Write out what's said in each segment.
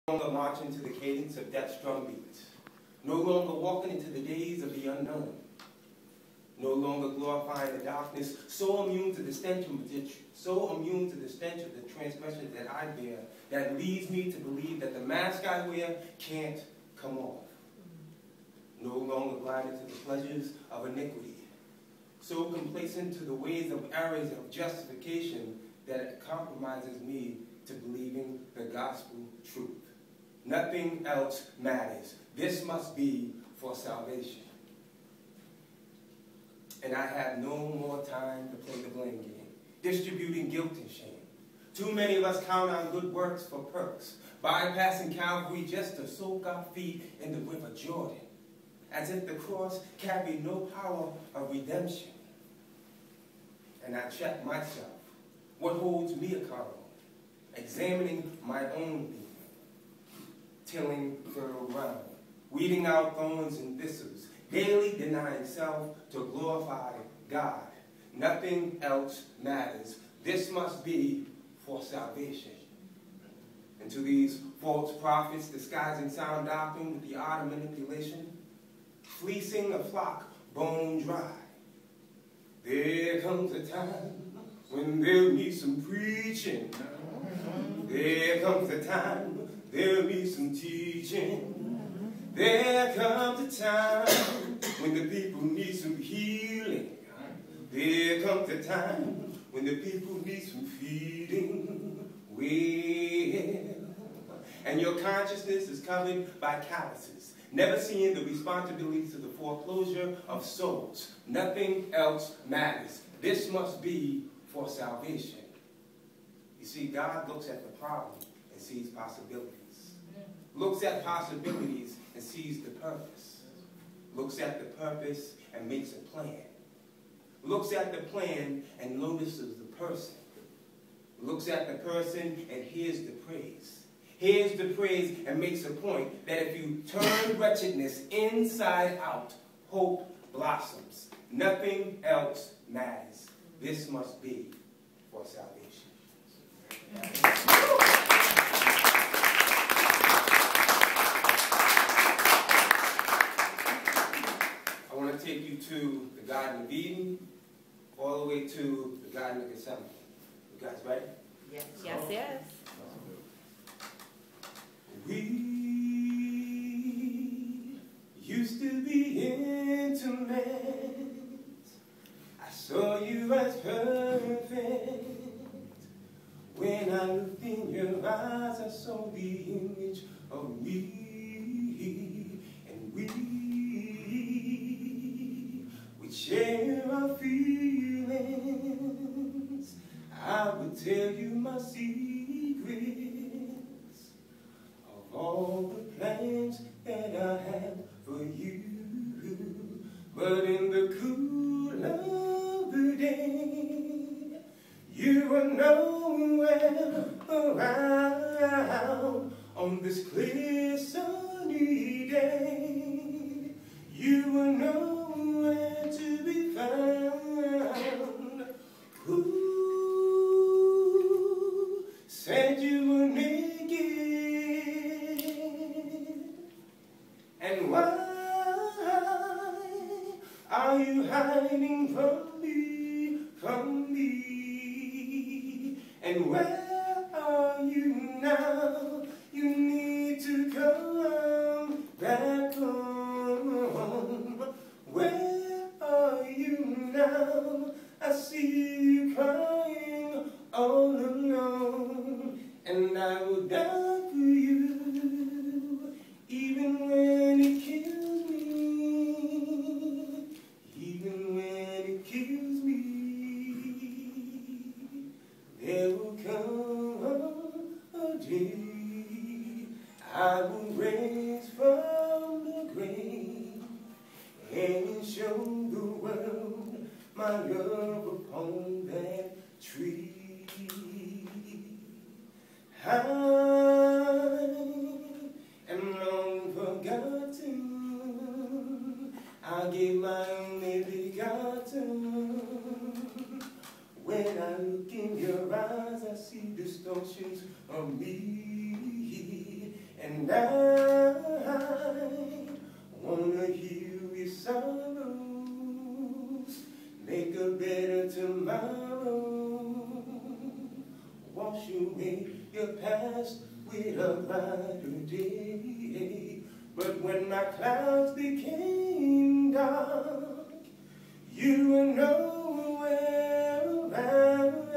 longer marching to the cadence of death's drumbeat, no longer walking into the days of the unknown, no longer glorifying the darkness, so immune to the stench of the transgressions that I bear, that leads me to believe that the mask I wear can't come off. No longer blinded to the pleasures of iniquity, so complacent to the ways of errors of justification that it compromises me to believing the gospel truth. Nothing else matters. This must be for salvation. And I have no more time to play the blame game, distributing guilt and shame. Too many of us count on good works for perks, bypassing Calvary just to soak our feet in the river Jordan, as if the cross carried no power of redemption. And I check myself, what holds me accountable, examining my own being, tilling fertile ground, weeding out thorns and thistles, daily denying self to glorify God. Nothing else matters. This must be for salvation. And to these false prophets disguising sound doctrine with the art of manipulation, fleecing a flock bone dry, there comes a time when there'll be some preaching. There comes a time there'll be some teaching. There comes a time when the people need some healing. There comes a time when the people need some feeding. Well, and your consciousness is covered by calluses, never seeing the responsibilities of the foreclosure of souls. Nothing else matters. This must be for salvation. You see, God looks at the problem and sees possibilities. Looks at possibilities and sees the purpose. Looks at the purpose and makes a plan. Looks at the plan and notices the person. Looks at the person and hears the praise. Hears the praise and makes a point that if you turn wretchedness inside out, hope blossoms. Nothing else matters. This must be for salvation. I want to take you to the Garden of Eden, all the way to the Garden of Gethsemane. You guys ready? Yes. Yes, yes. We used to be intimate. I saw you as perfect. When I looked in your eyes, I saw the image of me. And we share our feelings. I would tell you my secrets of all the plans that I have for you. But in the cool of the day, you were nowhere around on this clear sunny day. You were nowhere to be found. Who said you were naked? And why are you hiding from me, And where are you now? You need to come back home. Where are you now? I see you crying all alone. And I will die for you, even when it kills me. Even when it kills me. There will come a day I will raise from the grave and show the world my love upon that tree. I am long forgotten. I gave my only begotten. When I look in your eyes, I see distortions of me. And I wanna heal your sorrows, make a better tomorrow, wash away your past with a brighter day. But when my clouds became dark, you were nowhere around.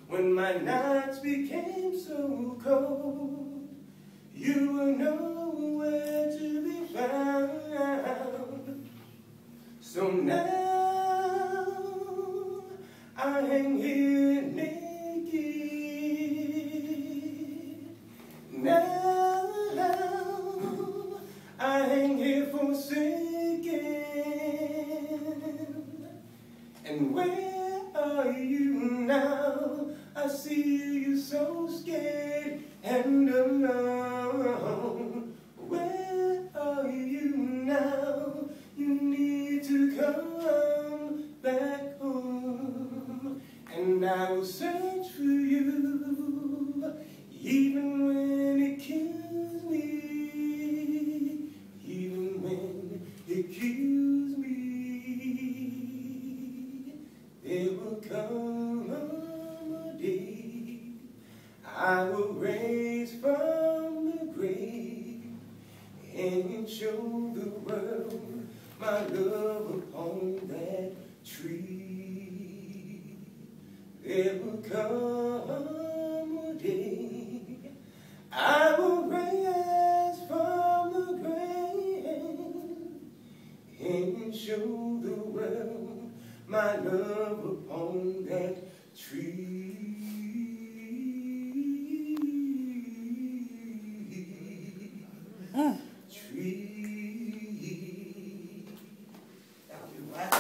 When my nights became so cold, you were nowhere to be found. So now I hang here naked. Now I hang here forsaken. And where are you now? I see you so scared and alone. Where are you now? You need to come back home. And I will search for you, even when it kills me. Even when it kills me, there will come a day I will raise from the grave and show the world my love upon that tree. There will come a day I will rise from the grave and show the world my love upon that tree. Tree. That'll be right.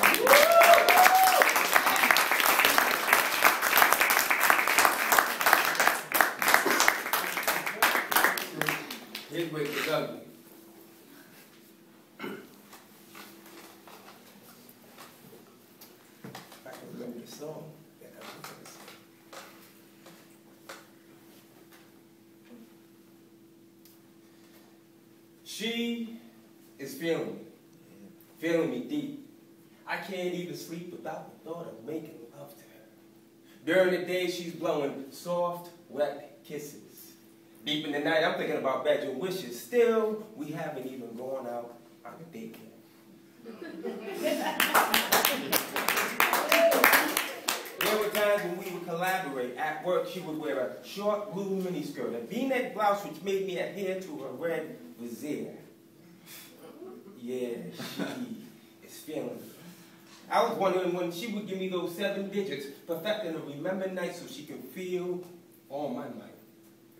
Here's where it gets ugly. If I can remember the song, then I will sing. She is feeling me deep. I can't even sleep without the thought of making love to her. During the day, she's blowing soft, wet kisses. Deep in the night, I'm thinking about bedroom wishes. Still, we haven't even gone out on a date yet. There were times when we would collaborate. At work, she would wear a short blue miniskirt, a V-neck blouse which made me adhere to her red brassiere. Yeah, she is feeling me. I was wondering when she would give me those 7 digits, perfecting a remember night so she can feel all my might.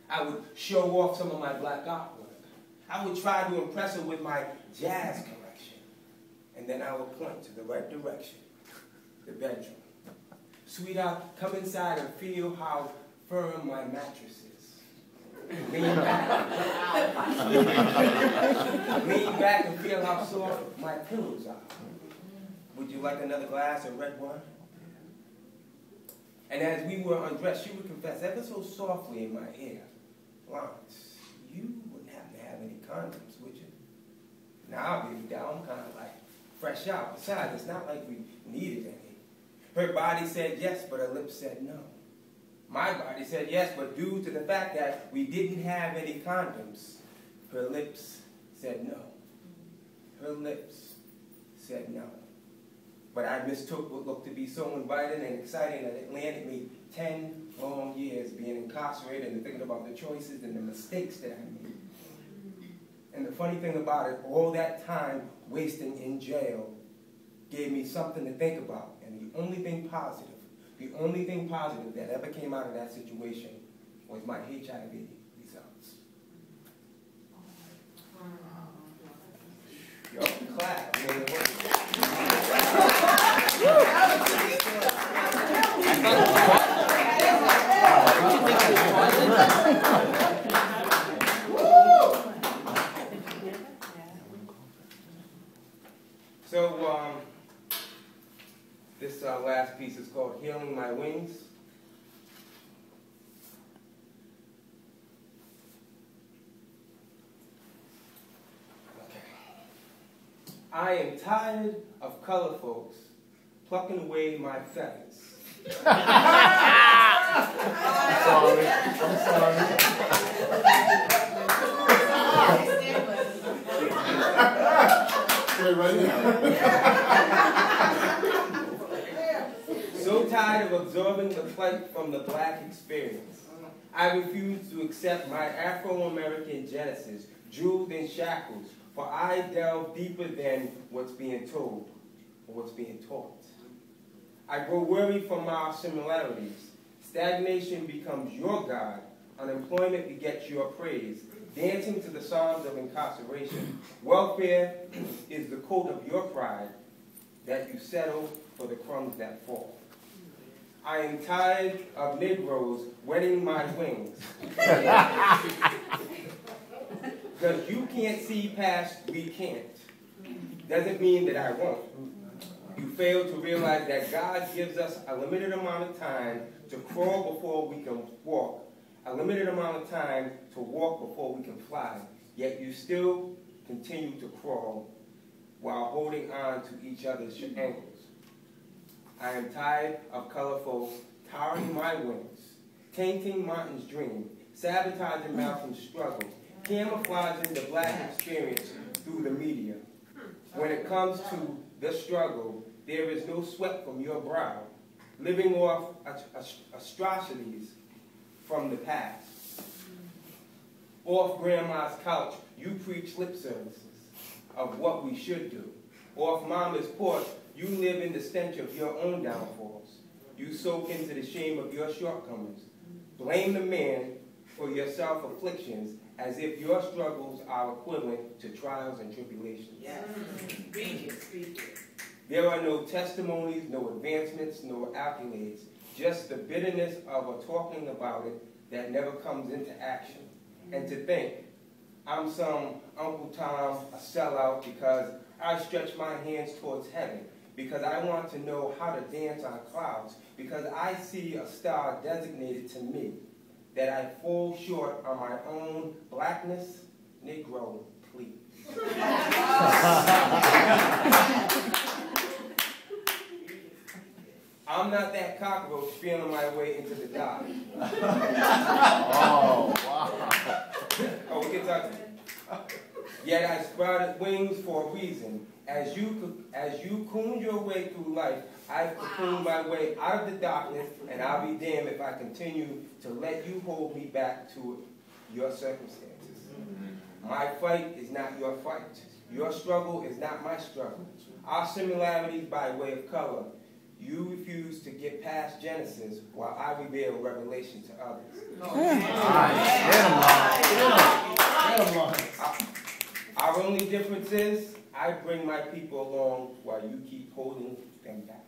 I would show off some of my black artwork. I would try to impress her with my jazz collection. And then I would point to the right direction, the bedroom. Sweetheart, come inside and feel how firm my mattress is. Lean back. Lean back and feel how soft my pillows are. Would you like another glass of red wine? And as we were undressed, she would confess ever so softly in my ear, Lawrence, you wouldn't happen to have any condoms, would you? Now, I'll be down, kind of like fresh out. Besides, it's not like we needed any. Her body said yes, but her lips said no. My body said yes, but due to the fact that we didn't have any condoms, her lips said no. Her lips said no. But I mistook what looked to be so inviting and exciting that it landed me 10 long years being incarcerated and thinking about the choices and the mistakes that I made. And the funny thing about it, all that time wasting in jail gave me something to think about. And the only thing positive that ever came out of that situation was my HIV results. Yo, clap. So, this last piece is called Healing My Wings. I am tired of color folks plucking away my feathers. Sorry. I'm sorry. So tired of absorbing the plight from the black experience. I refuse to accept my Afro-American genesis, jeweled in shackles, for I delve deeper than what's being told or what's being taught. I grow weary from our similarities. Stagnation becomes your God. Unemployment begets your praise. Dancing to the songs of incarceration. Welfare is the coat of your pride that you settle for the crumbs that fall. I am tired of Negroes wetting my wings. Because you can't see past we can't. Doesn't mean that I won't. You fail to realize that God gives us a limited amount of time to crawl before we can walk. A limited amount of time to walk before we can fly. Yet you still continue to crawl while holding on to each other's ankles. I am tired of color folks towering my wings, tainting Martin's dream, sabotaging Malcolm's struggle, camouflaging the black experience through the media. When it comes to the struggle, there is no sweat from your brow, living off atrocities from the past. Off grandma's couch, you preach lip services of what we should do. Off mama's porch, you live in the stench of your own downfalls. You soak into the shame of your shortcomings. Blame the man for your self-afflictions as if your struggles are equivalent to trials and tribulations. Yes. Speak it, speak it. There are no testimonies, no advancements, no accolades, just the bitterness of a talking about it that never comes into action. And to think, I'm some Uncle Tom, a sellout, because I stretch my hands towards heaven, because I want to know how to dance on clouds, because I see a star designated to me, that I fall short on my own blackness. Negro, please. I'm not that cockroach feeling my way into the dark. Oh, wow. Oh, we can talk. Yet I sprouted wings for a reason. As you coon your way through life, I've cocooned my way out of the darkness, and I'll be damned if I continue to let you hold me back to your circumstances. My fight is not your fight. Your struggle is not my struggle. Our similarities by way of color. You refuse to get past Genesis while I reveal Revelation to others. Our only difference is I bring my people along while you keep holding them back.